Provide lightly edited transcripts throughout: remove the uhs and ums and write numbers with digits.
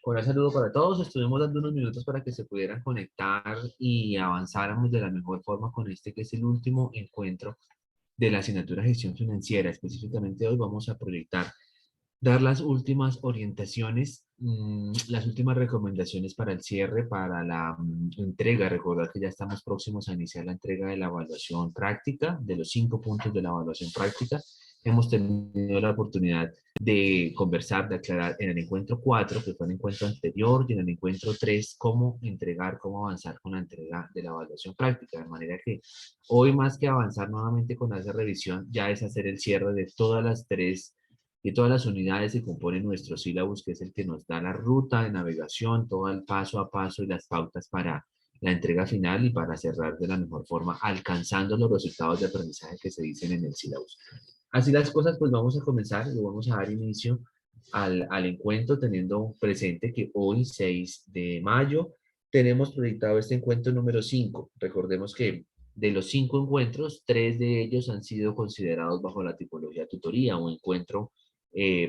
Hola, saludo para todos. Estuvimos dando unos minutos para que se pudieran conectar y avanzáramos de la mejor forma con este que es el último encuentro de la asignatura Gestión Financiera. Específicamente hoy vamos a proyectar, dar las últimas orientaciones, las últimas recomendaciones para el cierre, para la entrega. Recordar que ya estamos próximos a iniciar la entrega de la evaluación práctica, de los 5 puntos de la evaluación práctica. Hemos tenido la oportunidad de conversar, de aclarar en el encuentro 4, que fue el encuentro anterior, y en el encuentro 3, cómo entregar, cómo avanzar con la entrega de la evaluación práctica. De manera que hoy, más que avanzar nuevamente con esa revisión, ya es hacer el cierre de todas las tres y todas las unidades que componen nuestro sílabus, que es el que nos da la ruta de navegación, todo el paso a paso y las pautas para la entrega final y para cerrar de la mejor forma, alcanzando los resultados de aprendizaje que se dicen en el sílabus. Así las cosas, pues vamos a comenzar y vamos a dar inicio al encuentro, teniendo presente que hoy, 6 de mayo, tenemos proyectado este encuentro número 5. Recordemos que de los 5 encuentros, 3 de ellos han sido considerados bajo la tipología tutoría o encuentro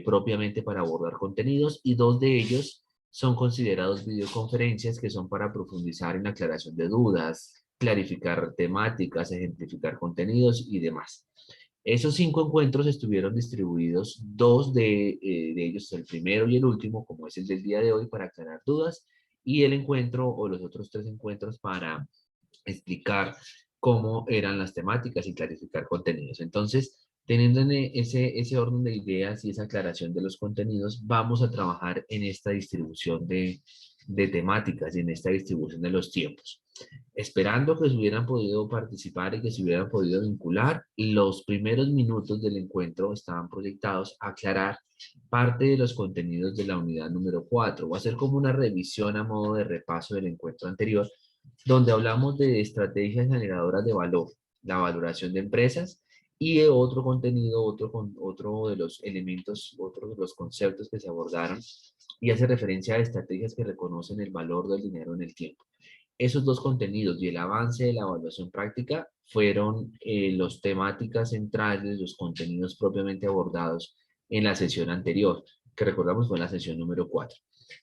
propiamente para abordar contenidos, y 2 de ellos son considerados videoconferencias, que son para profundizar en la aclaración de dudas, clarificar temáticas, ejemplificar contenidos y demás. Esos 5 encuentros estuvieron distribuidos, 2 de ellos, el primero y el último, como es el del día de hoy, para aclarar dudas, y el encuentro o los otros 3 encuentros para explicar cómo eran las temáticas y clarificar contenidos. Entonces, teniendo en ese orden de ideas y esa aclaración de los contenidos, vamos a trabajar en esta distribución de temáticas y en esta distribución de los tiempos. Esperando que se hubieran podido participar y que se hubieran podido vincular, los primeros minutos del encuentro estaban proyectados a aclarar parte de los contenidos de la unidad número 4. Va a ser como una revisión a modo de repaso del encuentro anterior, donde hablamos de estrategias generadoras de valor, la valoración de empresas y de otro contenido, otro de los elementos, otro de los conceptos que se abordaron, y hace referencia a estrategias que reconocen el valor del dinero en el tiempo. Esos dos contenidos y el avance de la evaluación práctica fueron los temáticas centrales, los contenidos propiamente abordados en la sesión anterior, que recordamos fue la sesión número 4.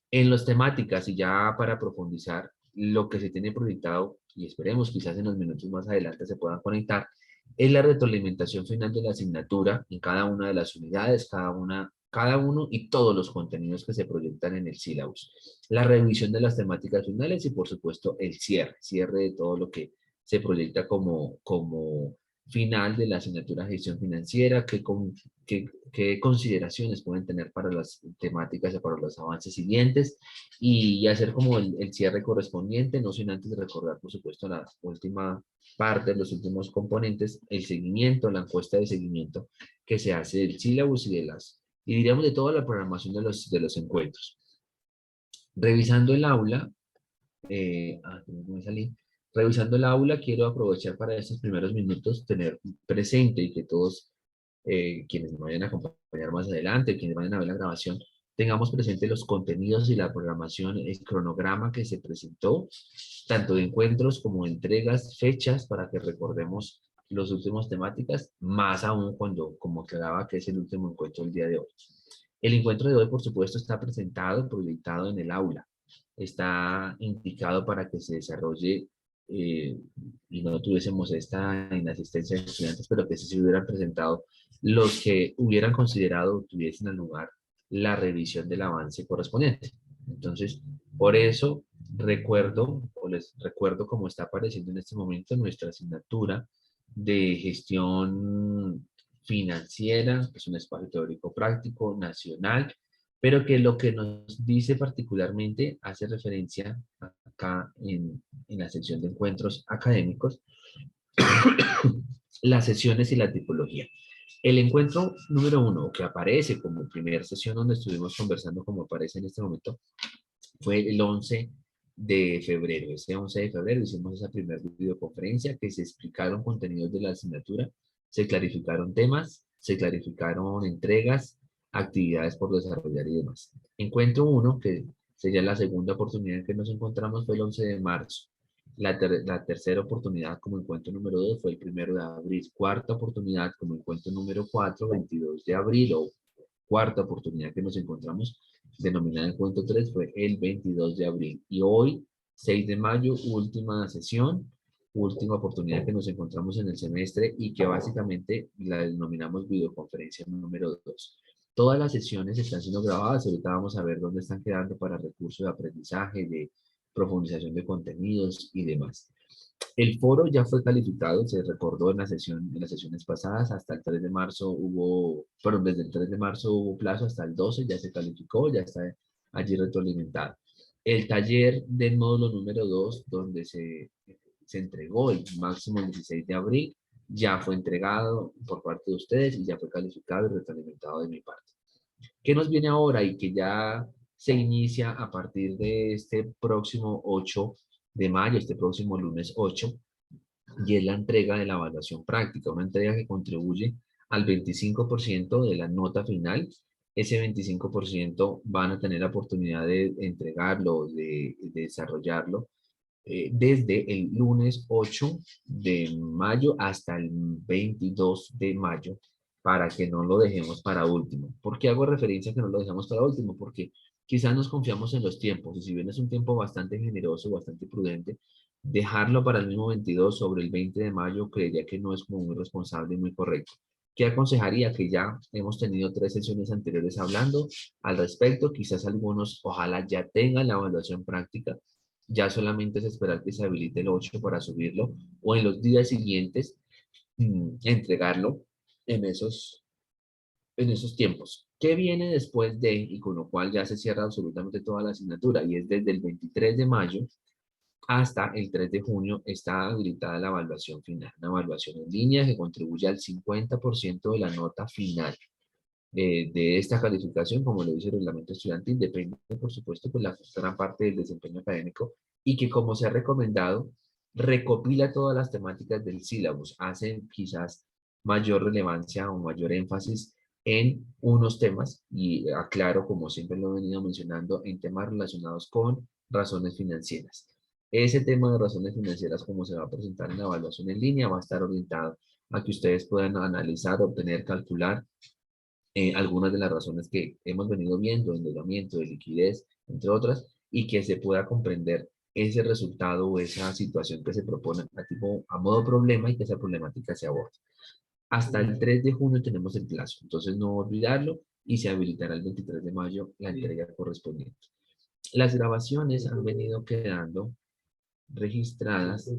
En las temáticas, y ya para profundizar, lo que se tiene proyectado, y esperemos quizás en los minutos más adelante se puedan conectar, es la retroalimentación final de la asignatura en cada una de las unidades, cada uno y todos los contenidos que se proyectan en el sílabus. La revisión de las temáticas finales y, por supuesto, el cierre de todo lo que se proyecta como final de la asignatura de gestión financiera, qué consideraciones pueden tener para las temáticas y para los avances siguientes, y hacer como el cierre correspondiente, no sin antes recordar, por supuesto, la última parte, los últimos componentes, el seguimiento, la encuesta de seguimiento que se hace del sílabus y diríamos de toda la programación de los encuentros. Revisando el aula, me salí. Revisando el aula, quiero aprovechar para estos primeros minutos tener presente y que todos quienes me vayan a acompañar más adelante, quienes vayan a ver la grabación, tengamos presente los contenidos y la programación, el cronograma que se presentó, tanto de encuentros como de entregas, fechas, para que recordemos los últimos temáticas, más aún cuando, como aclaraba, que es el último encuentro del día de hoy. El encuentro de hoy, por supuesto, está presentado, proyectado en el aula. Está indicado para que se desarrolle y no tuviésemos esta inasistencia de estudiantes, pero que sí se hubieran presentado los que hubieran considerado o tuviesen al lugar la revisión del avance correspondiente. Entonces, por eso recuerdo, o les recuerdo cómo está apareciendo en este momento nuestra asignatura de gestión financiera, que es un espacio teórico práctico nacional, pero que lo que nos dice particularmente hace referencia acá en la sección de encuentros académicos, las sesiones y la tipología. El encuentro número 1, que aparece como primera sesión donde estuvimos conversando, como aparece en este momento, fue el 11 de febrero. Ese 11 de febrero hicimos esa primera videoconferencia que se explicaron contenidos de la asignatura, se clarificaron temas, se clarificaron entregas, actividades por desarrollar y demás. Encuentro 1, que sería la segunda oportunidad en que nos encontramos, fue el 11 de marzo. La tercera oportunidad como encuentro número 2 fue el 1 de abril. Cuarta oportunidad como encuentro número 4, 22 de abril, o cuarta oportunidad que nos encontramos denominada encuentro 3, fue el 22 de abril. Y hoy, 6 de mayo, última sesión, última oportunidad que nos encontramos en el semestre y que básicamente la denominamos videoconferencia número 2. Todas las sesiones están siendo grabadas. Ahorita vamos a ver dónde están quedando para recursos de aprendizaje, de profundización de contenidos y demás. El foro ya fue calificado, se recordó en en las sesiones pasadas, hasta el 3 de marzo hubo, perdón, desde el 3 de marzo hubo plazo hasta el 12, ya se calificó, ya está allí retroalimentado. El taller del módulo número 2, donde se entregó el máximo el 16 de abril, ya fue entregado por parte de ustedes y ya fue calificado y retroalimentado de mi parte. ¿Qué nos viene ahora y que ya se inicia a partir de este próximo 8 de mayo, este próximo lunes 8, y es la entrega de la evaluación práctica, una entrega que contribuye al 25% de la nota final? Ese 25% van a tener la oportunidad de entregarlo, de desarrollarlo desde el lunes 8 de mayo hasta el 22 de mayo, para que no lo dejemos para último. ¿Por qué hago referencia a que no lo dejamos para último? Porque quizás nos confiamos en los tiempos, y si bien es un tiempo bastante generoso, bastante prudente, dejarlo para el mismo 22 sobre el 20 de mayo creería que no es como muy responsable y muy correcto. ¿Qué aconsejaría? Que ya hemos tenido 3 sesiones anteriores hablando al respecto, quizás algunos ojalá ya tengan la evaluación práctica, ya solamente es esperar que se habilite el 8 para subirlo, o en los días siguientes entregarlo en esos tiempos. ¿Qué viene después de, y con lo cual ya se cierra absolutamente toda la asignatura? Y es desde el 23 de mayo hasta el 3 de junio está habilitada la evaluación final, una evaluación en línea que contribuye al 50% de la nota final de esta calificación. Como lo dice el reglamento estudiantil, depende, por supuesto, pues la gran parte del desempeño académico, y que, como se ha recomendado, recopila todas las temáticas del sílabus, hace quizás mayor relevancia o mayor énfasis en unos temas, y aclaro, como siempre lo he venido mencionando, en temas relacionados con razones financieras. Ese tema de razones financieras, como se va a presentar en la evaluación en línea, va a estar orientado a que ustedes puedan analizar, obtener, calcular algunas de las razones que hemos venido viendo, endeudamiento, de liquidez, entre otras, y que se pueda comprender ese resultado o esa situación que se propone a modo problema, y que esa problemática se aborde. Hasta el 3 de junio tenemos el plazo, entonces no olvidarlo, y se habilitará el 23 de mayo la entrega correspondiente. Las grabaciones han venido quedando registradas,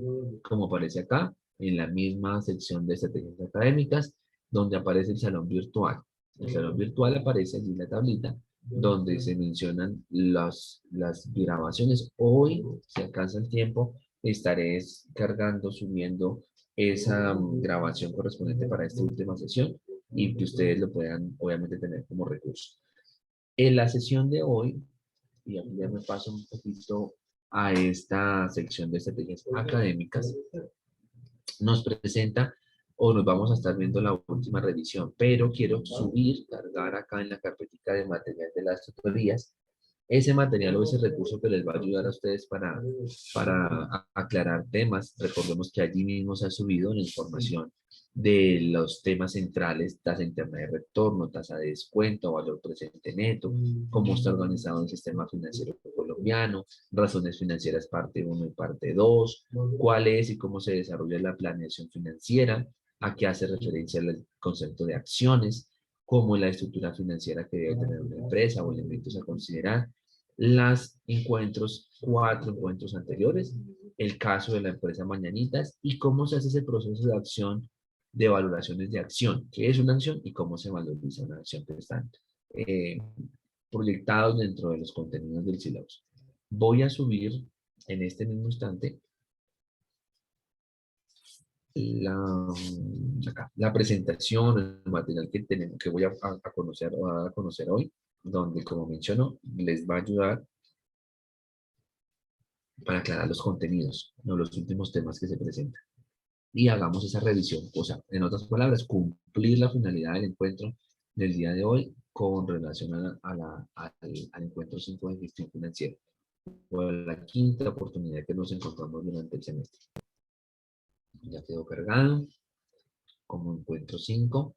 como aparece acá, en la misma sección de estrategias académicas, donde aparece el salón virtual. El salón virtual aparece allí en la tablita, donde se mencionan las grabaciones. Hoy, si alcanza el tiempo, estaré cargando, subiendo esa grabación correspondiente para esta última sesión, y que ustedes lo puedan, obviamente, tener como recurso. En la sesión de hoy, y aquí ya me paso un poquito a esta sección de estrategias académicas, nos presenta, o nos vamos a estar viendo la última revisión, pero quiero subir, cargar acá en la carpetica de material de las tutorías, ese material o ese recurso que les va a ayudar a ustedes para aclarar temas. Recordemos que allí mismo se ha subido la información de los temas centrales: tasa interna de retorno, tasa de descuento, valor presente neto, cómo está organizado el sistema financiero colombiano, razones financieras parte 1 y parte 2, cuál es y cómo se desarrolla la planeación financiera, a qué hace referencia el concepto de acciones, cómo es la estructura financiera que debe tener una empresa o elementos a considerar, los encuentros, 4 encuentros anteriores, el caso de la empresa Mañanitas, y cómo se hace ese proceso de acción, de valoraciones de acción, qué es una acción y cómo se valoriza una acción, que están eh, proyectados dentro de los contenidos del sílabus. Voy a subir en este mismo instante la presentación, el material que tenemos, que voy a conocer, o a conocer hoy, donde, como menciono, les va a ayudar para aclarar los contenidos, no los últimos temas que se presentan. Y hagamos esa revisión, o sea, en otras palabras, cumplir la finalidad del encuentro del día de hoy con relación al encuentro 5 de gestión financiera, o a la quinta oportunidad que nos encontramos durante el semestre. Ya quedó cargado como encuentro 5.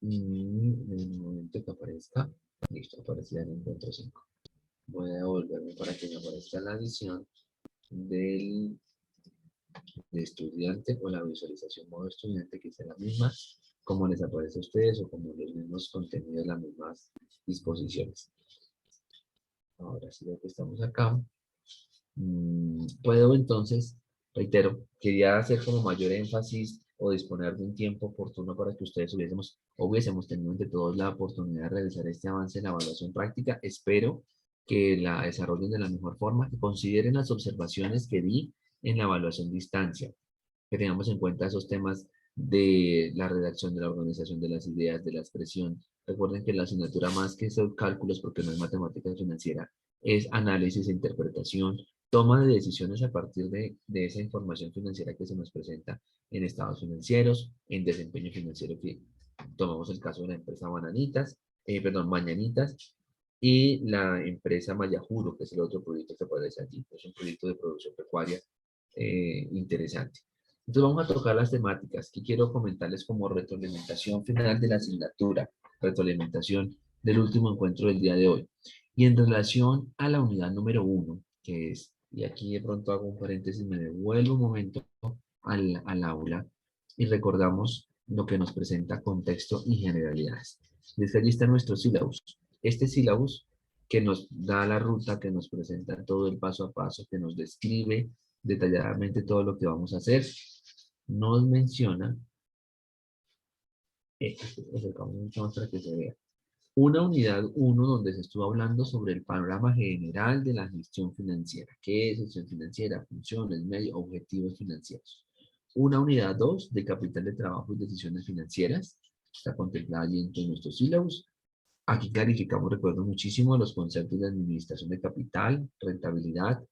En el momento que aparezca, Listo, aparecía en el encuentro 5. Voy a devolverme para que me aparezca la adición del de estudiante o la visualización modo estudiante, que sea la misma como les aparece a ustedes o como los mismos contenidos, las mismas disposiciones. Ahora sí, ya que estamos acá, puedo entonces, reitero, quería hacer como mayor énfasis o disponer de un tiempo oportuno para que ustedes hubiésemos tenido entre todos la oportunidad de realizar este avance en la evaluación práctica. Espero que la desarrollen de la mejor forma, que consideren las observaciones que di en la evaluación de instancia, que tengamos en cuenta esos temas de la redacción, de la organización de las ideas, de la expresión. Recuerden que la asignatura más que son cálculos, porque no es matemática financiera, es análisis e interpretación, toma de decisiones a partir de esa información financiera que se nos presenta en estados financieros, en desempeño financiero. Que tomamos el caso de la empresa Mañanitas, y la empresa Mayajuro, que es el otro proyecto que aparece allí. Es un proyecto de producción pecuaria interesante. Entonces vamos a tocar las temáticas que quiero comentarles como retroalimentación final de la asignatura, retroalimentación del último encuentro del día de hoy. Y en relación a la unidad número 1, que es, y aquí de pronto hago un paréntesis, me devuelvo un momento al aula y recordamos lo que nos presenta contexto y generalidades. Desde allí está nuestro sílabus. Este sílabus que nos da la ruta, que nos presenta todo el paso a paso, que nos describe detalladamente todo lo que vamos a hacer, nos menciona, acercamos mucho más para que se vea, una unidad 1 donde se estuvo hablando sobre el panorama general de la gestión financiera. ¿Qué es gestión financiera? Funciones, medios, objetivos financieros. Una unidad 2 de capital de trabajo y decisiones financieras. Está contemplada allí en todos nuestros sílabos. Aquí clarificamos, recuerdo muchísimo, los conceptos de administración de capital, rentabilidad,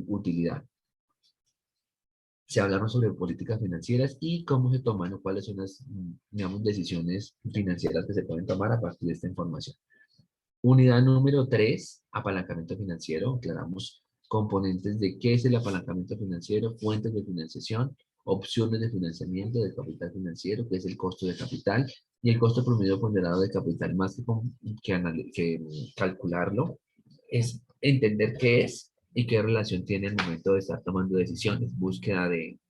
utilidad. Se hablaron sobre políticas financieras y cómo se toman o cuáles son las, digamos, decisiones financieras que se pueden tomar a partir de esta información. Unidad número 3, apalancamiento financiero. Aclaramos componentes de qué es el apalancamiento financiero, fuentes de financiación, opciones de financiamiento de capital financiero, que es el costo de capital, y el costo promedio ponderado de capital. Más que calcularlo, es entender qué es y qué relación tiene al momento de estar tomando decisiones, búsqueda de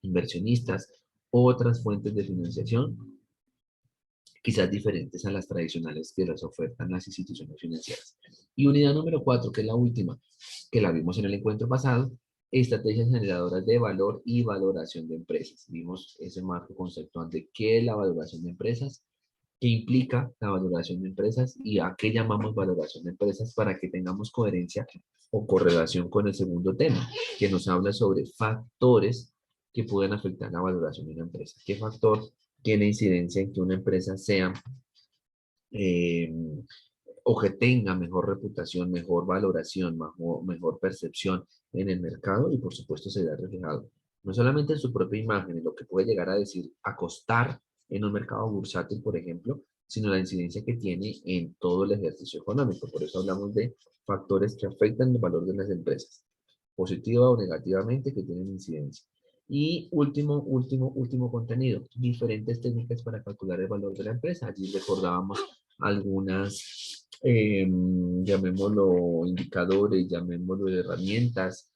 inversionistas, otras fuentes de financiación, quizás diferentes a las tradicionales que las ofertan las instituciones financieras. Y unidad número 4, que es la última, que la vimos en el encuentro pasado, estrategias generadoras de valor y valoración de empresas. Vimos ese marco conceptual de qué es la valoración de empresas, qué implica la valoración de empresas y a qué llamamos valoración de empresas, para que tengamos coherencia o correlación con el segundo tema, que nos habla sobre factores que pueden afectar la valoración de una empresa. ¿Qué factor tiene incidencia en que una empresa sea eh, o que tenga mejor reputación, mejor valoración, mejor percepción en el mercado? Y por supuesto se verá reflejado no solamente en su propia imagen, en lo que puede llegar a decir, a costar en un mercado bursátil, por ejemplo, sino la incidencia que tiene en todo el ejercicio económico. Por eso hablamos de factores que afectan el valor de las empresas, positiva o negativamente, que tienen incidencia. Y último contenido, diferentes técnicas para calcular el valor de la empresa. Allí recordábamos algunas, llamémoslo indicadores, llamémoslo herramientas,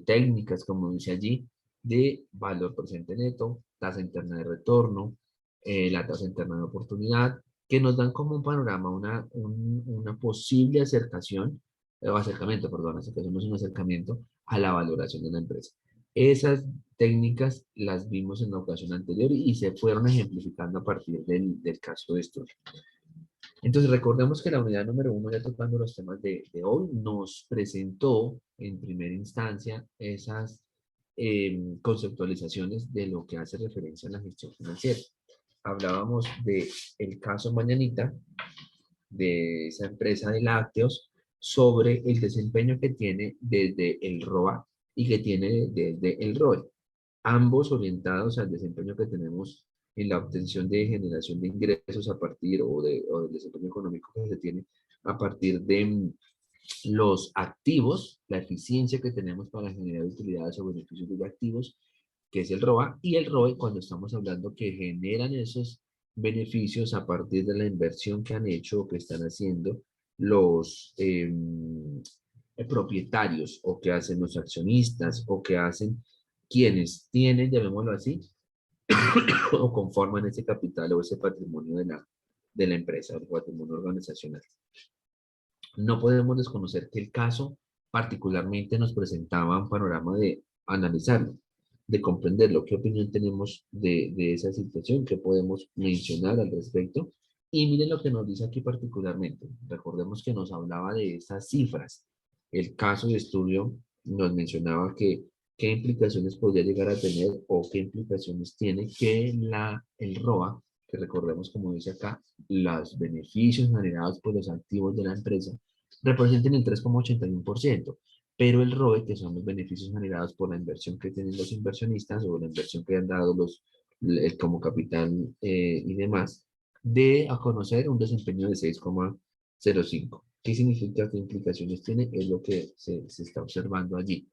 técnicas, como dice allí, de valor presente neto, tasa interna de retorno, la tasa interna de oportunidad, que nos dan como un panorama, una posible acercación, o acercamiento, perdón, acercación no es un acercamiento a la valoración de la empresa. Esas técnicas las vimos en la ocasión anterior y se fueron ejemplificando a partir del caso de estudio. Entonces recordemos que la unidad número 1, ya tocando los temas de hoy, nos presentó en primera instancia esas conceptualizaciones de lo que hace referencia a la gestión financiera. Hablábamos del caso Mañanita, de esa empresa de lácteos, sobre el desempeño que tiene desde el ROA y que tiene desde el ROE, ambos orientados al desempeño que tenemos en la obtención de generación de ingresos a partir o del desempeño económico que se tiene a partir de los activos, la eficiencia que tenemos para generar utilidades o beneficios de los activos, que es el ROA, y el ROE cuando estamos hablando que generan esos beneficios a partir de la inversión que han hecho o que están haciendo los propietarios o que hacen los accionistas o que hacen quienes tienen, llamémoslo así, o conforman ese capital o ese patrimonio de la empresa, o el patrimonio organizacional. No podemos desconocer que el caso particularmente nos presentaba un panorama de analizarlo, de comprenderlo, qué opinión tenemos de esa situación, qué podemos mencionar al respecto. Y miren lo que nos dice aquí particularmente. Recordemos que nos hablaba de esas cifras. El caso de estudio nos mencionaba que qué implicaciones podría llegar a tener o qué implicaciones tiene que el ROA, que recordemos como dice acá, los beneficios generados por los activos de la empresa representen el 3,81%, pero el ROE, que son los beneficios generados por la inversión que tienen los inversionistas o la inversión que han dado como capital y demás, de a conocer un desempeño de 6,05. ¿Qué significa? ¿Qué implicaciones tiene? Es lo que se está observando allí.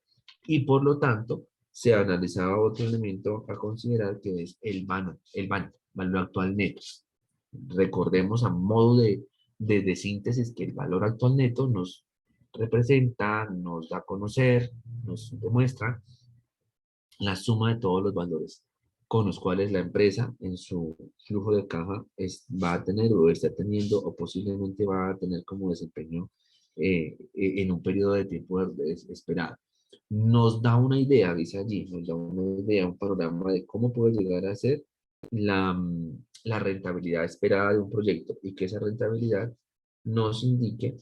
Y por lo tanto, se analizaba otro elemento a considerar que es valor actual neto. Recordemos a modo de síntesis que el valor actual neto nos representa, nos da a conocer, nos demuestra la suma de todos los valores con los cuales la empresa en su flujo de caja va a tener o está teniendo o posiblemente va a tener como desempeño en un periodo de tiempo esperado. Nos da una idea, dice allí, nos da una idea, un panorama de cómo puede llegar a ser la rentabilidad esperada de un proyecto y que esa rentabilidad nos indique,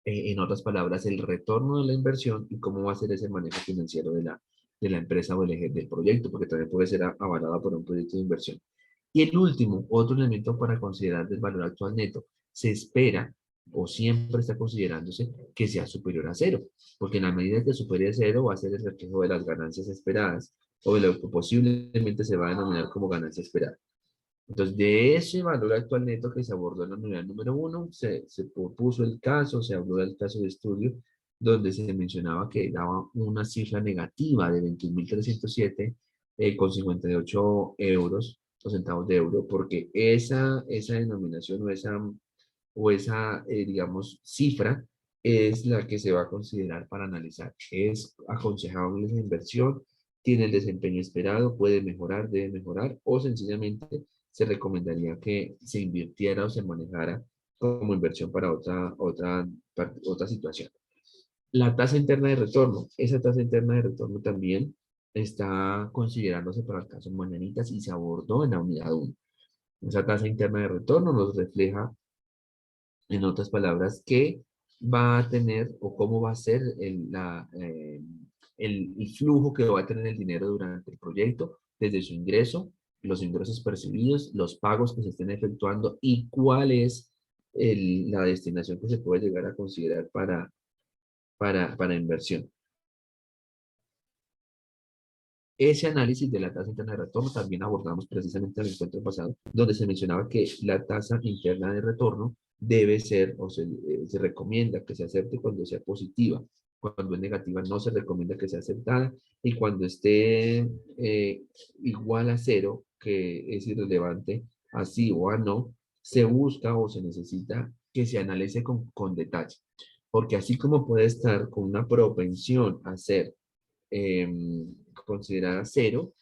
en otras palabras, el retorno de la inversión y cómo va a ser ese manejo financiero de la empresa o el eje del proyecto, porque también puede ser avalada por un proyecto de inversión. Y el último, otro elemento para considerar del valor actual neto, se espera o siempre está considerándose que sea superior a cero, porque en la medida que supere a cero va a ser el reflejo de las ganancias esperadas o de lo que posiblemente se va a denominar como ganancia esperada. Entonces, de ese valor actual neto que se abordó en la unidad número uno, se propuso el caso, se habló del caso de estudio, donde se mencionaba que daba una cifra negativa de 21.307 con 58 euros o centavos de euro, porque esa denominación o esa digamos, cifra es la que se va a considerar para analizar. ¿Es aconsejable esa inversión? ¿Tiene el desempeño esperado? ¿Puede mejorar? ¿Debe mejorar? ¿O sencillamente se recomendaría que se invirtiera o se manejara como inversión para otra situación? La tasa interna de retorno. Esa tasa interna de retorno también está considerándose para el caso Mañanitas y se abordó en la unidad 1. Esa tasa interna de retorno nos refleja, en otras palabras, qué va a tener o cómo va a ser el flujo que va a tener el dinero durante el proyecto, desde su ingreso, los ingresos percibidos, los pagos que se estén efectuando y cuál es la destinación que se puede llegar a considerar para inversión. Ese análisis de la tasa interna de retorno también abordamos precisamente en el encuentro pasado, donde se mencionaba que la tasa interna de retorno debe ser, o se recomienda que se acepte cuando sea positiva. Cuando es negativa no se recomienda que sea aceptada y cuando esté igual a cero, que es irrelevante, así o a no, se busca o se necesita que se analice con detalle. Porque así como puede estar con una propensión a ser considerada cero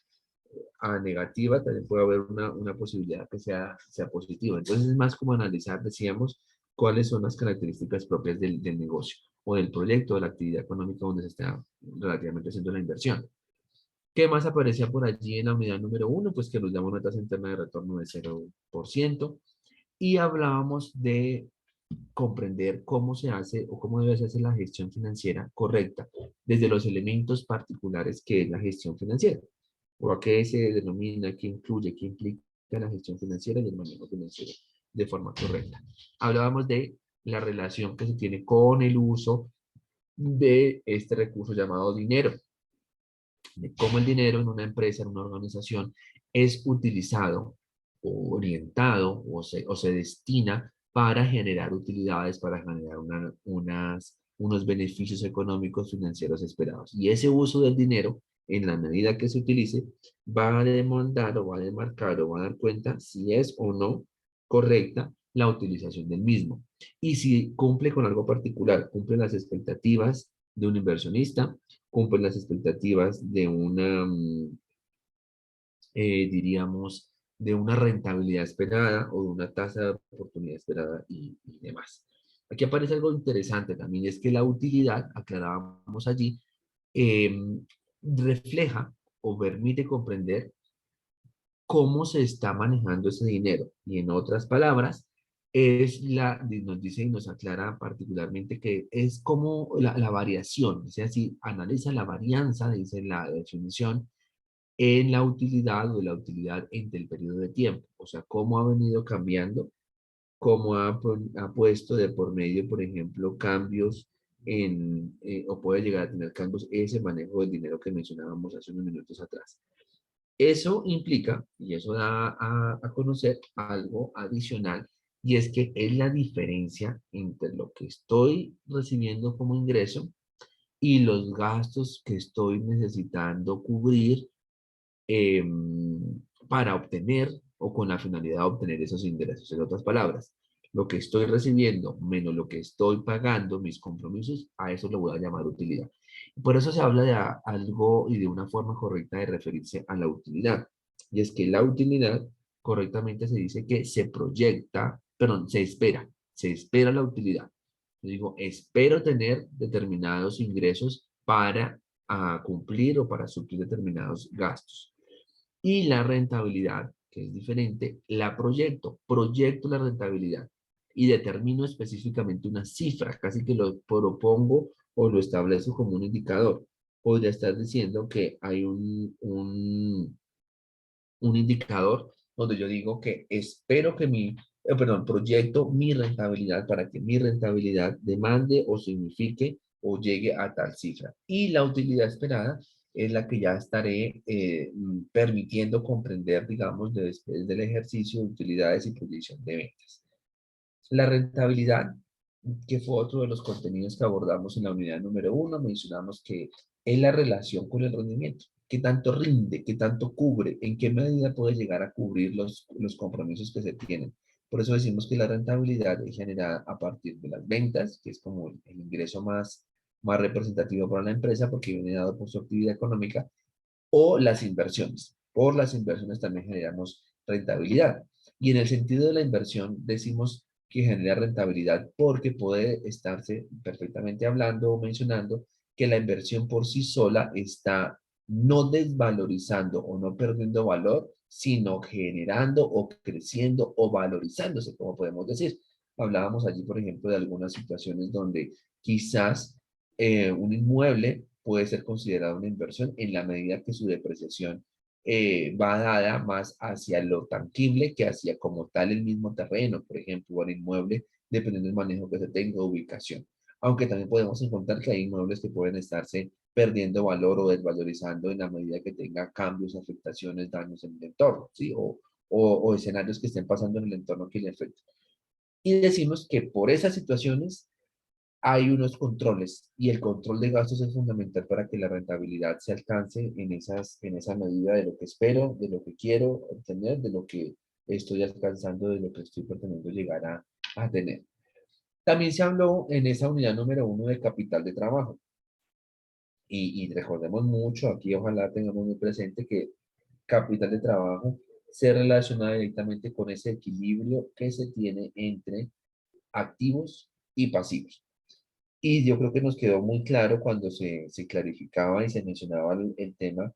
a negativa, también puede haber una posibilidad que sea positiva. Entonces es más como analizar, decíamos, cuáles son las características propias del negocio o del proyecto, de la actividad económica donde se está relativamente haciendo la inversión. ¿Qué más aparecía por allí en la unidad número uno? Pues que nos daba una tasa interna de retorno de 0%. Y hablábamos de comprender cómo se hace o cómo debe hacerse la gestión financiera correcta desde los elementos particulares que es la gestión financiera o a qué se denomina, qué incluye, qué implica la gestión financiera y el manejo financiero de forma correcta. Hablábamos de la relación que se tiene con el uso de este recurso llamado dinero, de cómo el dinero en una empresa, en una organización, es utilizado o orientado o se destina para generar utilidades, para generar unos beneficios económicos financieros esperados. Y ese uso del dinero en la medida que se utilice, va a demandar o va a demarcar o va a dar cuenta si es o no correcta la utilización del mismo. Y si cumple con algo particular, cumple las expectativas de un inversionista, cumple las expectativas de una, diríamos, de una rentabilidad esperada o de una tasa de oportunidad esperada y demás. Aquí aparece algo interesante también, es que la utilidad, aclarábamos allí, eh, refleja o permite comprender cómo se está manejando ese dinero. Y en otras palabras, nos dice y nos aclara particularmente que es como la variación, o sea, si analiza la varianza, dice la definición, en la utilidad o de la utilidad entre el periodo de tiempo, o sea, cómo ha venido cambiando, cómo ha puesto de por medio, por ejemplo, cambios o puede llegar a tener cambios ese manejo del dinero que mencionábamos hace unos minutos atrás. Eso implica, y eso da a conocer algo adicional, y es que es la diferencia entre lo que estoy recibiendo como ingreso y los gastos que estoy necesitando cubrir eh, para obtener o con la finalidad de obtener esos ingresos. En otras palabras, lo que estoy recibiendo menos lo que estoy pagando, mis compromisos, a eso lo voy a llamar utilidad. Por eso se habla de algo y de una forma correcta de referirse a la utilidad. Y es que la utilidad correctamente se dice que se proyecta, perdón, se espera la utilidad. Yo digo, espero tener determinados ingresos para cumplir o para suplir determinados gastos. Y la rentabilidad, que es diferente, la proyecto la rentabilidad y determino específicamente una cifra, casi que lo propongo o lo establezco como un indicador. Podría estar diciendo que hay un indicador donde yo digo que espero que perdón, proyecto mi rentabilidad para que mi rentabilidad demande o signifique o llegue a tal cifra. Y la utilidad esperada es la que ya estaré permitiendo comprender, digamos, después del ejercicio de utilidades y proyección de ventas. La rentabilidad, que fue otro de los contenidos que abordamos en la unidad número 1, mencionamos que es la relación con el rendimiento. ¿Qué tanto rinde? ¿Qué tanto cubre? ¿En qué medida puede llegar a cubrir los compromisos que se tienen? Por eso decimos que la rentabilidad es generada a partir de las ventas, que es como el ingreso más representativo para la empresa porque viene dado por su actividad económica, o las inversiones. Por las inversiones también generamos rentabilidad. Y en el sentido de la inversión decimos que genera rentabilidad porque puede estarse perfectamente hablando o mencionando que la inversión por sí sola está no desvalorizando o no perdiendo valor, sino generando o creciendo o valorizándose, como podemos decir. Hablábamos allí, por ejemplo, de algunas situaciones donde quizás un inmueble puede ser considerado una inversión en la medida que su depreciación va dada más hacia lo tangible que hacia como tal el mismo terreno, por ejemplo, o el inmueble, dependiendo del manejo que se tenga, ubicación. Aunque también podemos encontrar que hay inmuebles que pueden estarse perdiendo valor o desvalorizando en la medida que tenga cambios, afectaciones, daños en el entorno, ¿sí? O escenarios que estén pasando en el entorno que le afecten. Y decimos que por esas situaciones hay unos controles y el control de gastos es fundamental para que la rentabilidad se alcance en esa medida de lo que espero, de lo que quiero obtener, de lo que estoy alcanzando, de lo que estoy pretendiendo llegar a tener. También se habló en esa unidad número 1 de capital de trabajo. Y recordemos mucho, aquí ojalá tengamos muy presente que capital de trabajo se relaciona directamente con ese equilibrio que se tiene entre activos y pasivos. Y yo creo que nos quedó muy claro cuando se clarificaba y se mencionaba el tema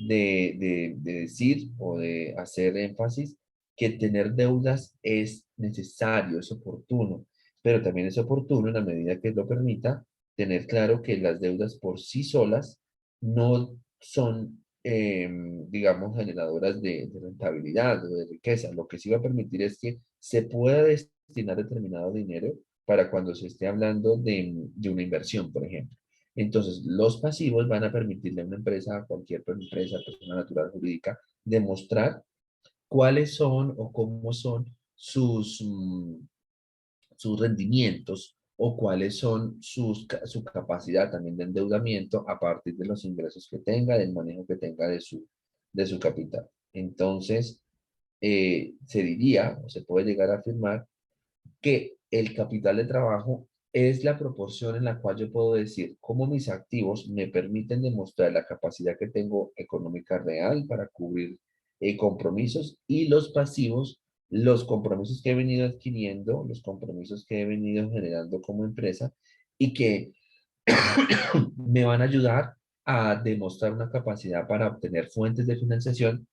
de decir o de hacer énfasis que tener deudas es necesario, es oportuno, pero también es oportuno en la medida que lo permita tener claro que las deudas por sí solas no son, digamos, generadoras de rentabilidad o de riqueza. Lo que sí va a permitir es que se pueda destinar determinado dinero para cuando se esté hablando de una inversión, por ejemplo. Entonces, los pasivos van a permitirle a una empresa, a cualquier empresa, persona natural, jurídica, demostrar cuáles son o cómo son sus rendimientos o cuáles son su capacidad también de endeudamiento a partir de los ingresos que tenga, del manejo que tenga de su capital. Entonces, se diría, o se puede llegar a afirmar, que el capital de trabajo es la proporción en la cual yo puedo decir cómo mis activos me permiten demostrar la capacidad que tengo económica real para cubrir compromisos, y los pasivos, los compromisos que he venido adquiriendo, los compromisos que he venido generando como empresa y que me van a ayudar a demostrar una capacidad para obtener fuentes de financiación,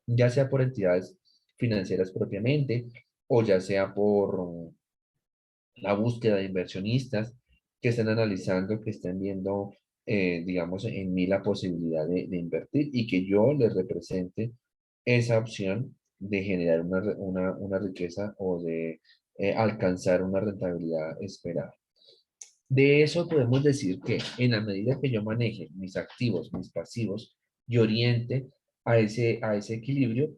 ya sea por entidades financieras propiamente o ya sea por la búsqueda de inversionistas que estén analizando, que estén viendo, digamos, en mí la posibilidad de invertir y que yo les represente esa opción de generar una riqueza o de alcanzar una rentabilidad esperada. De eso podemos decir que en la medida que yo maneje mis activos, mis pasivos y oriente a ese equilibrio,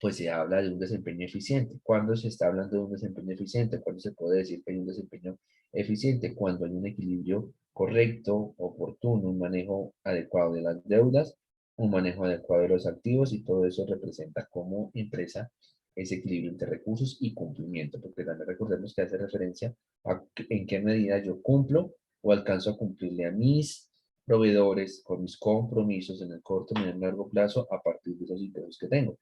pues se habla de un desempeño eficiente. ¿Cuándo se está hablando de un desempeño eficiente? ¿Cuándo se puede decir que hay un desempeño eficiente? Cuando hay un equilibrio correcto, oportuno, un manejo adecuado de las deudas, un manejo adecuado de los activos, y todo eso representa como empresa ese equilibrio entre recursos y cumplimiento, porque también recordemos que hace referencia a en qué medida yo cumplo o alcanzo a cumplirle a mis proveedores con mis compromisos en el corto, medio y largo plazo a partir de los ingresos que tengo.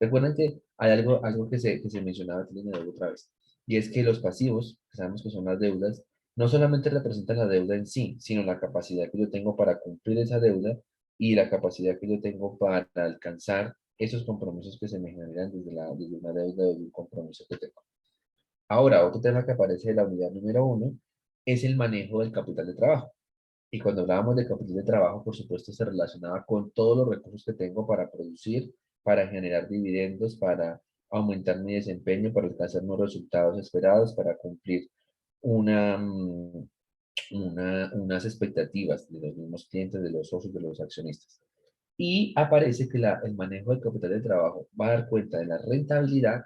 Recuerden que hay algo que se mencionaba antes, me otra vez, y es que los pasivos, que sabemos que son las deudas, no solamente representan la deuda en sí, sino la capacidad que yo tengo para cumplir esa deuda y la capacidad que yo tengo para alcanzar esos compromisos que se me generan desde una deuda o de un compromiso que tengo. Ahora, otro tema que aparece en la unidad número uno es el manejo del capital de trabajo. Y cuando hablábamos de capital de trabajo, por supuesto, se relacionaba con todos los recursos que tengo para producir, para generar dividendos, para aumentar mi desempeño, para alcanzar unos resultados esperados, para cumplir una, unas expectativas de los mismos clientes, de los socios, de los accionistas. Y aparece que el manejo del capital de trabajo va a dar cuenta de la rentabilidad,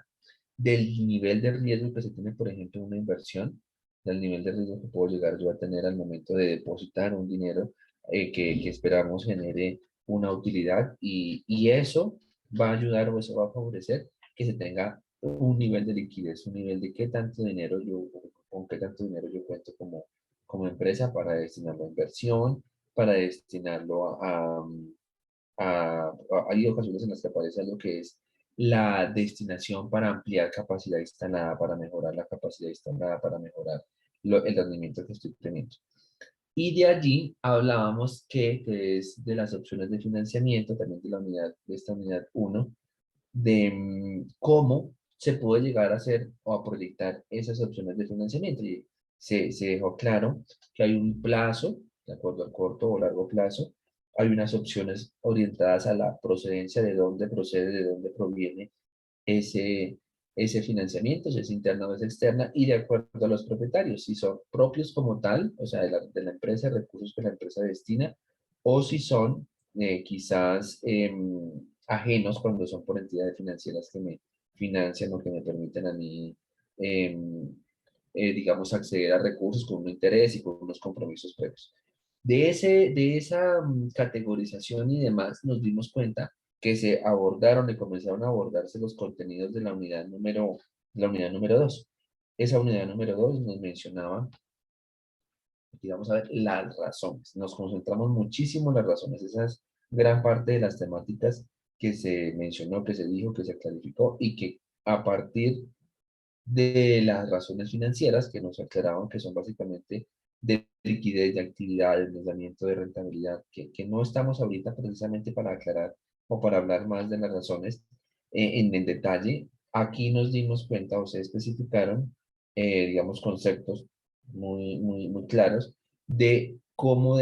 del nivel de riesgo que se tiene, por ejemplo, en una inversión, del nivel de riesgo que puedo llegar yo a tener al momento de depositar un dinero que esperamos genere una utilidad, y eso va a ayudar o eso va a favorecer que se tenga un nivel de liquidez, un nivel de qué tanto dinero yo, con qué tanto dinero yo cuento como empresa para destinarlo a inversión, para destinarlo hay ocasiones en las que aparece algo que es la destinación para ampliar capacidad instalada, para mejorar la capacidad instalada, para mejorar el rendimiento que estoy teniendo. Y de allí hablábamos que es de las opciones de financiamiento, también de de esta unidad uno, de cómo se puede llegar a hacer o a proyectar esas opciones de financiamiento. Y se dejó claro que hay un plazo, de acuerdo al corto o largo plazo, hay unas opciones orientadas a la procedencia, de dónde procede, de dónde proviene ese, ese financiamiento, si es interna o es externa, y de acuerdo a los propietarios, si son propios como tal, o sea, de la empresa, recursos que la empresa destina, o si son quizás ajenos cuando son por entidades financieras que me financian o que me permiten a mí, em, digamos, acceder a recursos con un interés y con unos compromisos previos. De esa categorización y demás, nos dimos cuenta que se abordaron y comenzaron a abordarse los contenidos de la unidad número 2. Esa unidad número 2 nos mencionaba, aquí vamos a ver, las razones. Nos concentramos muchísimo en las razones. Esa es gran parte de las temáticas que se mencionó, que se dijo, que se clarificó, y que a partir de las razones financieras que nos aclaraban que son básicamente de liquidez, de actividad, de endeudamiento, de rentabilidad, que no estamos ahorita precisamente para aclarar o para hablar más de las razones en el detalle. Aquí nos dimos cuenta o se especificaron, digamos, conceptos muy claros de cómo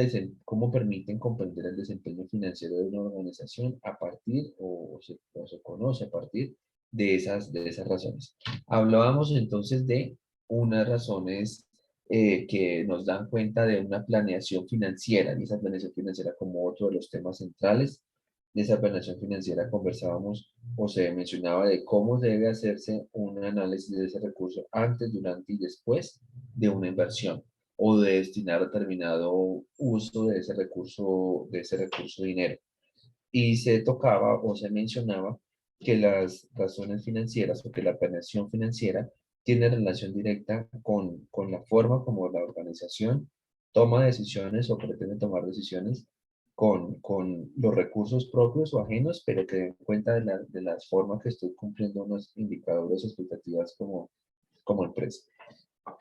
permiten comprender el desempeño financiero de una organización a partir, o se conoce a partir de esas razones. Hablábamos entonces de unas razones que nos dan cuenta de una planeación financiera, y esa planeación financiera como otro de los temas centrales de esa planeación financiera conversábamos o se mencionaba de cómo debe hacerse un análisis de ese recurso antes, durante y después de una inversión o de destinar determinado uso de ese recurso dinero. Y se tocaba o se mencionaba que las razones financieras o que la planeación financiera tiene relación directa con la forma como la organización toma decisiones o pretende tomar decisiones con los recursos propios o ajenos, pero que den cuenta de las formas que estoy cumpliendo unos indicadores o expectativas como empresa.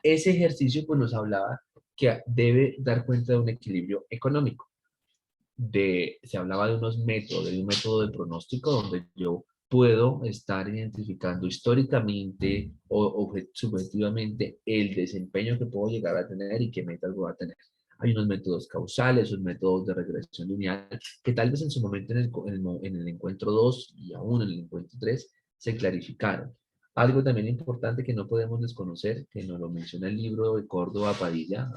Ese ejercicio pues nos hablaba que debe dar cuenta de un equilibrio económico. Se hablaba de unos métodos, de un método de pronóstico donde yo puedo estar identificando históricamente o subjetivamente el desempeño que puedo llegar a tener y qué metas voy a tener. Hay unos métodos causales, unos métodos de regresión lineal, que tal vez en su momento en el encuentro 2 y aún en el encuentro 3 se clarificaron. Algo también importante que no podemos desconocer, que nos lo menciona el libro de Córdoba Padilla,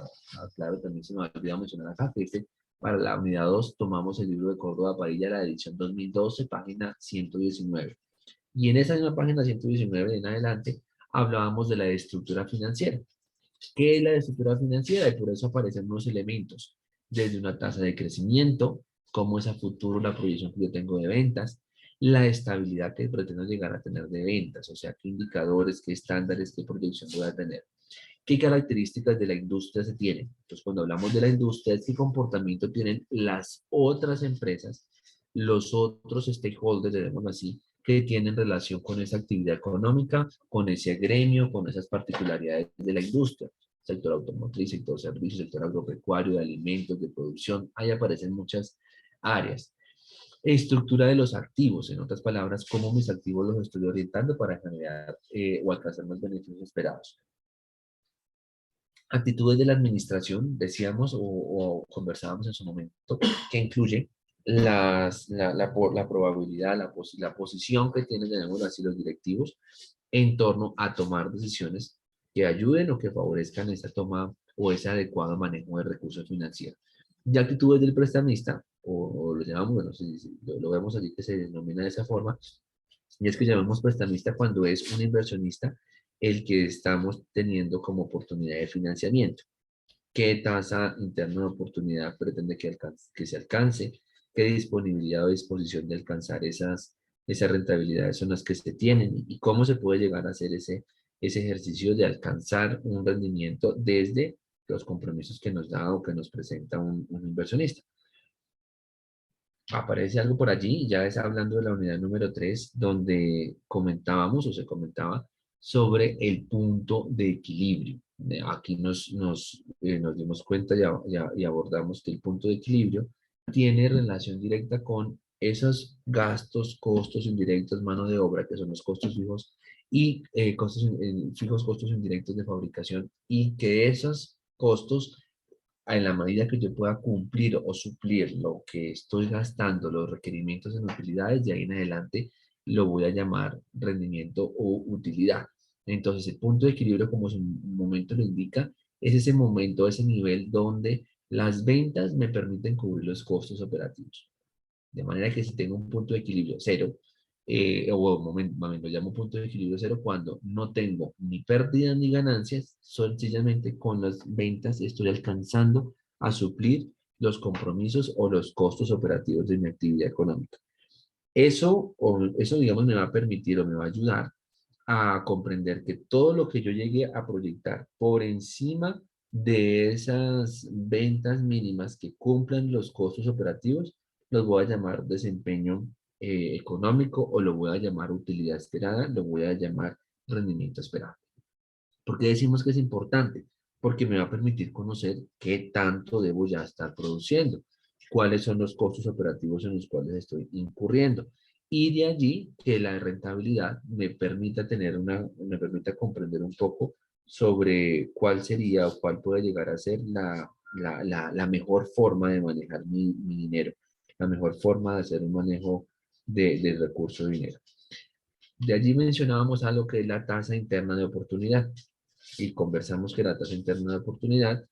claro, también se me ha olvidado mencionar acá, que dice para la unidad 2 tomamos el libro de Córdoba Padilla, la edición 2012, página 119. Y en esa misma página 119 en adelante hablábamos de la estructura financiera. ¿Qué es la estructura financiera? Y por eso aparecen unos elementos, desde una tasa de crecimiento, cómo es a futuro la proyección que yo tengo de ventas, la estabilidad que pretendo llegar a tener de ventas, o sea, qué indicadores, qué estándares, qué proyección voy a tener. ¿Qué características de la industria se tienen? Entonces, cuando hablamos de la industria, ¿qué comportamiento tienen las otras empresas, los otros stakeholders, digamos así, que tienen relación con esa actividad económica, con ese gremio, con esas particularidades de la industria? Sector automotriz, sector servicios, sector agropecuario, de alimentos, de producción, ahí aparecen muchas áreas. Estructura de los activos, en otras palabras, cómo mis activos los estoy orientando para generar o alcanzar los beneficios esperados. Actitudes de la administración, decíamos o conversábamos en su momento, que incluye la probabilidad, la posición que tienen, digamos así, los directivos en torno a tomar decisiones que ayuden o que favorezcan esa toma o ese adecuado manejo de recursos financieros. Y actitudes del prestamista, o lo llamamos, bueno, si lo vemos así que se denomina de esa forma, y es que llamamos prestamista cuando es un inversionista el que estamos teniendo como oportunidad de financiamiento. ¿Qué tasa interna de oportunidad pretende que se alcance? ¿Qué disponibilidad o disposición de alcanzar esas rentabilidades son las que se tienen? ¿Y cómo se puede llegar a hacer ese ejercicio de alcanzar un rendimiento desde los compromisos que nos da o que nos presenta un inversionista? Aparece algo por allí, ya es hablando de la unidad número 3 donde comentábamos o se comentaba sobre el punto de equilibrio. Aquí nos dimos cuenta y abordamos que el punto de equilibrio tiene relación directa con esos gastos, costos indirectos, mano de obra, que son los costos fijos, y fijos, costos indirectos de fabricación, y que esos costos en la medida que yo pueda cumplir o suplir lo que estoy gastando, los requerimientos en utilidades, de ahí en adelante lo voy a llamar rendimiento o utilidad. Entonces, el punto de equilibrio, como su momento lo indica, es ese momento, ese nivel donde las ventas me permiten cubrir los costos operativos. De manera que si tengo un punto de equilibrio cero, o momento, lo llamo punto de equilibrio cero cuando no tengo ni pérdidas ni ganancias, sencillamente con las ventas estoy alcanzando a suplir los compromisos o los costos operativos de mi actividad económica. Eso, digamos, me va a permitir o me va a ayudar a comprender que todo lo que yo llegue a proyectar por encima de esas ventas mínimas que cumplan los costos operativos, los voy a llamar desempeño económico o lo voy a llamar utilidad esperada, lo voy a llamar rendimiento esperado. ¿Por qué decimos que es importante? Porque me va a permitir conocer qué tanto debo ya estar produciendo, cuáles son los costos operativos en los cuales estoy incurriendo. Y de allí que la rentabilidad me permita me permita comprender un poco sobre cuál sería o cuál puede llegar a ser la mejor forma de manejar mi dinero, la mejor forma de hacer un manejo del recurso de dinero. De allí mencionábamos algo que es la tasa interna de oportunidad y conversamos que la tasa interna de oportunidad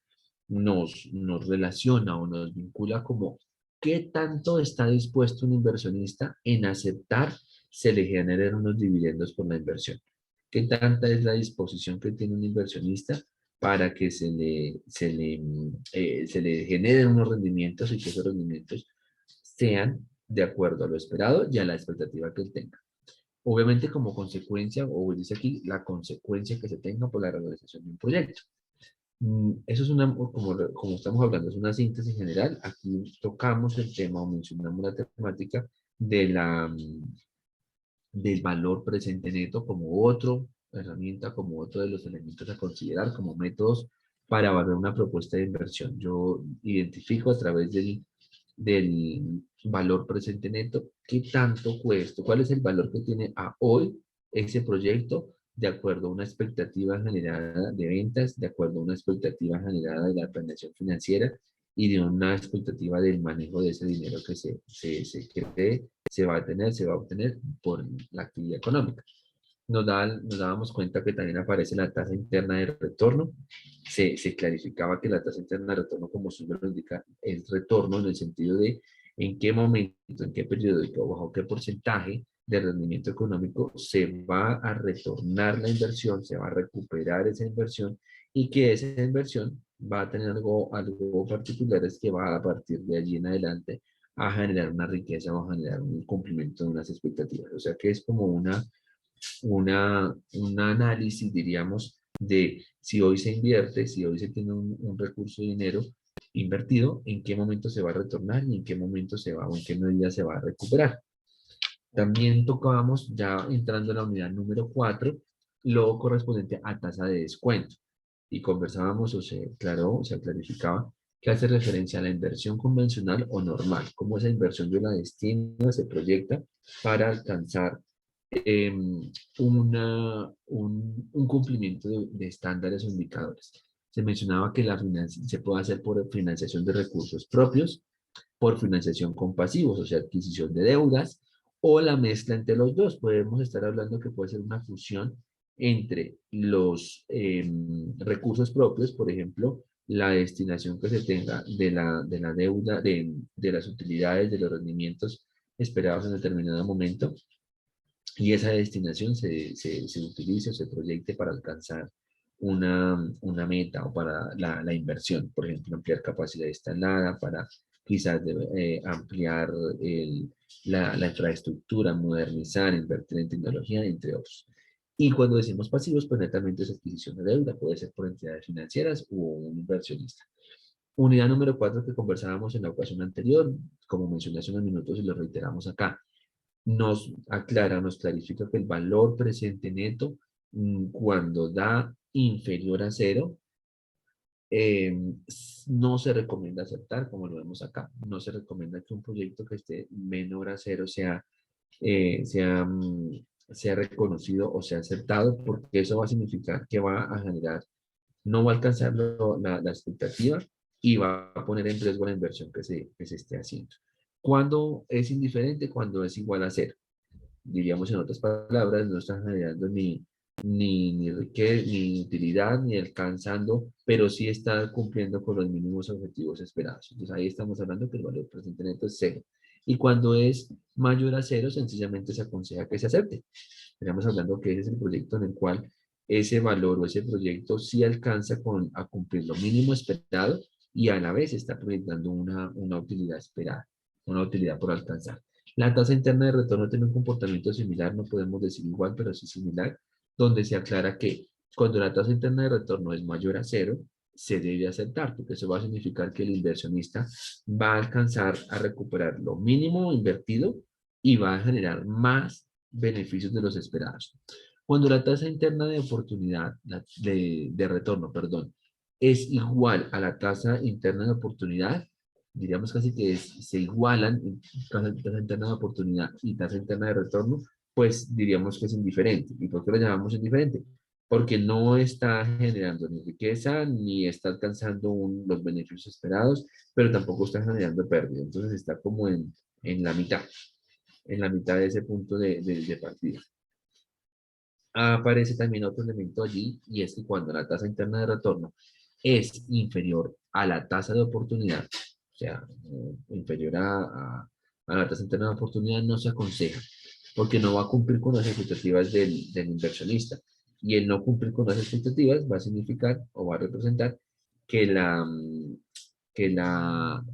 nos relaciona o nos vincula como ¿Qué tanto está dispuesto un inversionista en aceptar se le generen unos dividendos por la inversión? ¿Qué tanta es la disposición que tiene un inversionista para que se le generen unos rendimientos y que esos rendimientos sean de acuerdo a lo esperado y a la expectativa que él tenga? Obviamente como consecuencia, o dice aquí, la consecuencia que se tenga por la realización de un proyecto. Eso es una, como estamos hablando, es una síntesis general. Aquí tocamos el tema o mencionamos la temática de del valor presente neto como otro herramienta, como otro de los elementos a considerar como métodos para evaluar una propuesta de inversión. Yo identifico a través del valor presente neto qué tanto cuesta, cuál es el valor que tiene a hoy ese proyecto de acuerdo a una expectativa generada de ventas, de acuerdo a una expectativa generada de la planeación financiera y de una expectativa del manejo de ese dinero que se cree se va a obtener por la actividad económica. Nos dábamos cuenta que también aparece la tasa interna de retorno. Se clarificaba que la tasa interna de retorno, como su nombre lo indica, es retorno en el sentido de en qué momento, en qué periodo y bajo qué porcentaje de rendimiento económico se va a retornar la inversión, se va a recuperar esa inversión y que esa inversión va a tener algo particular, es que va a partir de allí en adelante a generar una riqueza o a generar un cumplimiento de unas expectativas. O sea que es como un análisis, diríamos, de si hoy se invierte, si hoy se tiene un recurso de dinero invertido, en qué momento se va a retornar y en qué momento se va o en qué medida se va a recuperar. También tocábamos, ya entrando en la unidad número 4, lo correspondiente a tasa de descuento. Y conversábamos o se aclaró, o se clarificaba que hace referencia a la inversión convencional o normal, cómo esa inversión yo la destino, se proyecta para alcanzar eh, un cumplimiento de estándares o indicadores. Se mencionaba que se puede hacer por financiación de recursos propios, por financiación con pasivos, o sea, adquisición de deudas, o la mezcla entre los dos. Podemos estar hablando que puede ser una fusión entre los recursos propios, por ejemplo, la destinación que se tenga de la deuda, de las utilidades, de los rendimientos esperados en determinado momento, y esa destinación se utilice o se proyecte para alcanzar una meta o para la inversión, por ejemplo, ampliar capacidad instalada, para quizás ampliar la infraestructura, modernizar, invertir en tecnología, entre otros. Y cuando decimos pasivos, pues netamente es adquisición de deuda, puede ser por entidades financieras o un inversionista. Unidad número 4 que conversábamos en la ocasión anterior, como mencioné hace unos minutos y lo reiteramos acá, nos aclara, nos clarifica que el valor presente neto, cuando da inferior a cero, eh, no se recomienda aceptar, como lo vemos acá. No se recomienda que un proyecto que esté menor a cero sea reconocido o sea aceptado, porque eso va a significar que va a generar, no va a alcanzar la expectativa y va a poner en riesgo la inversión que se esté haciendo. ¿Cuándo es indiferente? Cuando es igual a cero. Diríamos en otras palabras, no está generando ni riqueza, ni utilidad, ni alcanzando, pero sí está cumpliendo con los mínimos objetivos esperados. Entonces ahí estamos hablando que el valor presente neto es cero. Y cuando es mayor a cero, sencillamente se aconseja que se acepte. Estamos hablando que ese es el proyecto en el cual ese valor o ese proyecto sí alcanza a cumplir lo mínimo esperado y a la vez está proyectando una utilidad esperada, una utilidad por alcanzar. La tasa interna de retorno tiene un comportamiento similar, no podemos decir igual, pero sí similar, donde se aclara que cuando la tasa interna de retorno es mayor a cero, se debe aceptar, porque eso va a significar que el inversionista va a alcanzar a recuperar lo mínimo invertido y va a generar más beneficios de los esperados. Cuando la tasa interna de oportunidad, de retorno, perdón, es igual a la tasa interna de oportunidad, diríamos casi que se igualan tasa interna de oportunidad y tasa interna de retorno, pues diríamos que es indiferente. ¿Y por qué lo llamamos indiferente? Porque no está generando ni riqueza, ni está alcanzando los beneficios esperados, pero tampoco está generando pérdida. Entonces está como en en la mitad de ese punto de partida. Aparece también otro elemento allí, y es que cuando la tasa interna de retorno es inferior a la tasa de oportunidad, sea, inferior a la tasa interna de oportunidad, no se aconseja, porque no va a cumplir con las expectativas del inversionista. Y el no cumplir con las expectativas va a significar o va a representar que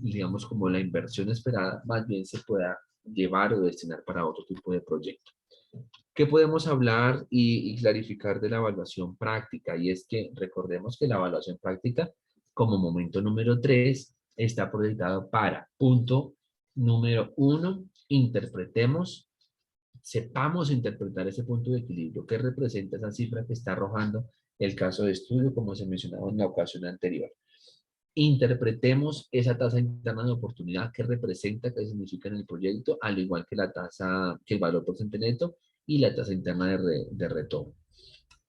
digamos, como la inversión esperada, más bien se pueda llevar o destinar para otro tipo de proyecto. ¿Qué podemos hablar y clarificar de la evaluación práctica? Y es que recordemos que la evaluación práctica, como momento número 3, está proyectado para, punto número 1, interpretemos, sepamos interpretar ese punto de equilibrio que representa esa cifra que está arrojando el caso de estudio, como se mencionaba en la ocasión anterior. Interpretemos esa tasa interna de oportunidad que representa, que significa en el proyecto, al igual que la tasa, que el valor porcentaje neto y la tasa interna de retorno.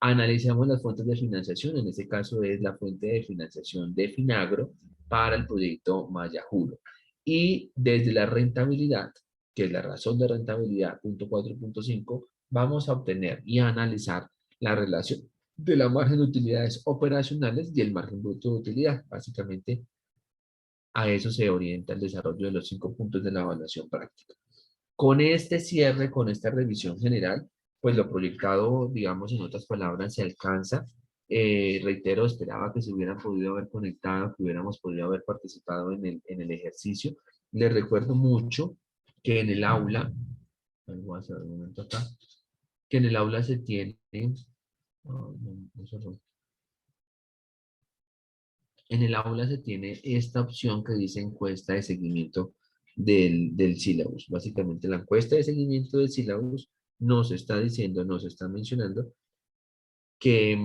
Analicemos las fuentes de financiación, en este caso es la fuente de financiación de Finagro para el proyecto Mayajuro. Y desde la rentabilidad, que es la razón de rentabilidad, punto 4.5, vamos a obtener y a analizar la relación de la margen de utilidades operacionales y el margen bruto de utilidad. Básicamente, a eso se orienta el desarrollo de los 5 puntos de la evaluación práctica. Con este cierre, con esta revisión general, pues lo proyectado, digamos, en otras palabras, se alcanza. Reitero, esperaba que se hubieran podido haber conectado, que hubiéramos podido haber participado en el ejercicio. Les recuerdo mucho que en el aula, voy a hacer un momento acá, que en el aula se tiene, no, no cerró. En el aula se tiene esta opción que dice encuesta de seguimiento del sílabus. Básicamente la encuesta de seguimiento del sílabus nos está diciendo, nos está mencionando que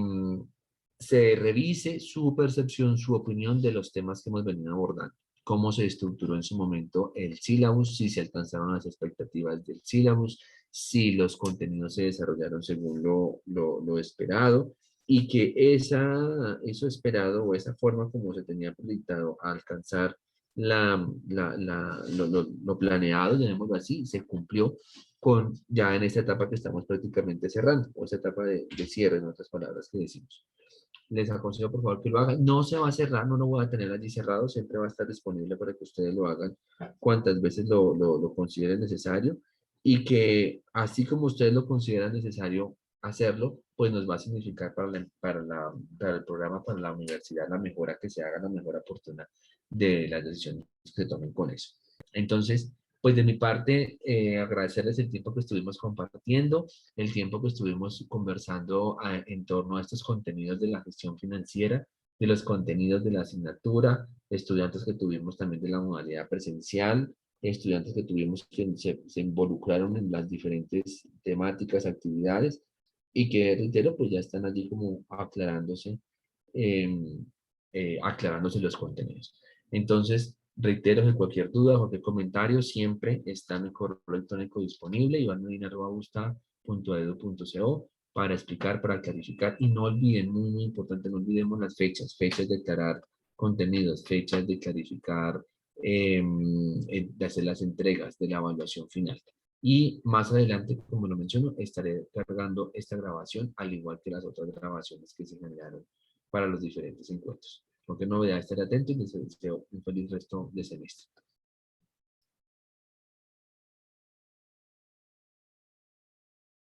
se revise su percepción, su opinión de los temas que hemos venido abordando. Cómo se estructuró en su momento el sílabus, si se alcanzaron las expectativas del sílabus, si los contenidos se desarrollaron según lo esperado y que eso esperado o esa forma como se tenía proyectado a alcanzar lo planeado, llamémoslo así, se cumplió con ya en esta etapa que estamos prácticamente cerrando, o esta etapa de cierre, en otras palabras que decimos. Les aconsejo por favor que lo hagan. No se va a cerrar, no lo voy a tener allí cerrado, siempre va a estar disponible para que ustedes lo hagan cuantas veces lo consideren necesario y que así como ustedes lo consideran necesario hacerlo, pues nos va a significar para el programa, para la universidad, la mejora que se haga, la mejora oportuna de las decisiones que se tomen con eso. Entonces, pues de mi parte, agradecerles el tiempo que estuvimos compartiendo, el tiempo que estuvimos conversando en torno a estos contenidos de la gestión financiera, de los contenidos de la asignatura, estudiantes que tuvimos también de la modalidad presencial, estudiantes que tuvimos que se involucraron en las diferentes temáticas, actividades, y que, reitero, pues ya están allí como eh, aclarándose los contenidos. Entonces, reitero que cualquier duda, cualquier comentario, siempre está en mi correo electrónico disponible, ivandolina.edu.co, para explicar, para clarificar. Y no olviden, muy, muy importante, no olvidemos las fechas, fechas de declarar contenidos, fechas de clarificar, de hacer las entregas de la evaluación final. Y más adelante, como lo menciono, estaré cargando esta grabación, al igual que las otras grabaciones que se generaron para los diferentes encuentros. Cualquier novedad, estar atento y les deseo un feliz resto de semestre.